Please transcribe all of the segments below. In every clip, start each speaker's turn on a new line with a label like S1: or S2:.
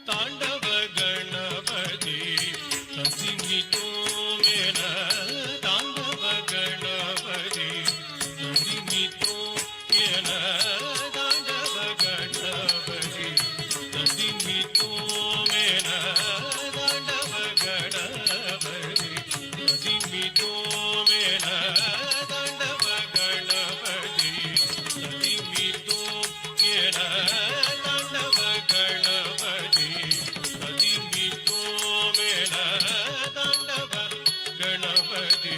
S1: ತಾಂಡವ ಗಣಪತಿ ಸಸಿಮಿತೋ ಮೇನ ತಾಂಡವ ಗಣಪತಿ ಸಸಿಮಿತೋ ಮೇನ ತಾಂಡವ ಗಣಪತಿ ಸಸಿಮಿತೋ ಮೇನ ತಾಂಡವ ಗಣಪತಿ ಸಸಿಮಿತೋ ಮೇನ ತಾಂಡವ ಗಣಪತಿ ಸಸಿಮಿತೋ ಮೇನ ತಾಂಡವ ಗಣಪತಿ ಸಸಿಮಿತೋ ಮೇನ ತಾಂಡವ ಗಣಪತಿ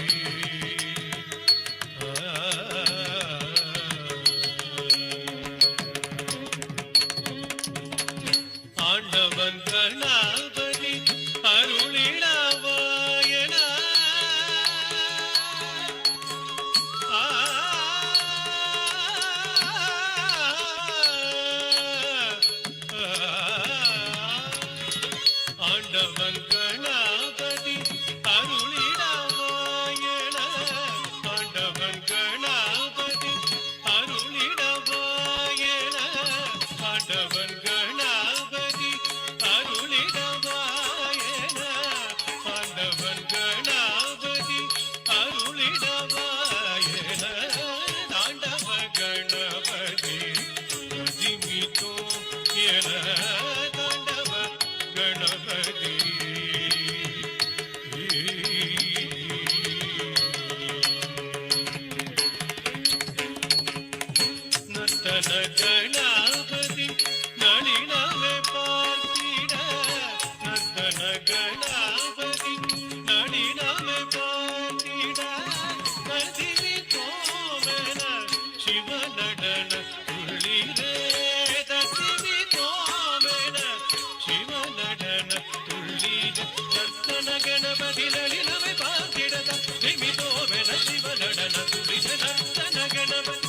S1: ஆண்டவன் கணபதி அருளிடவாயன ஆண்டவன் கணபதி அருளிடவாயன ஆண்டவன் கணபதி அருளிடவாயன ஆண்டவன் கணபதி அருளிடவாயன ஆண்டவன் கணபதி அருளிடவாயன தாண்டவ கணபதி சசிமிதோ என தாண்டவ கணபதி நர்த்தன கணபதி நளினமே பார்த்திட நர்த்தன கணபதி நளினமே பார்த்திட கதிரி தோமன சிவ நடன துள்ளிரே கதிரி தோமன சிவ நடன துள்ளிர நர்த்தன கணபதி நளினமே பார்த்திட கதிரி தோமன சிவ நடன துள்ளிர நர்த்தன கணபதி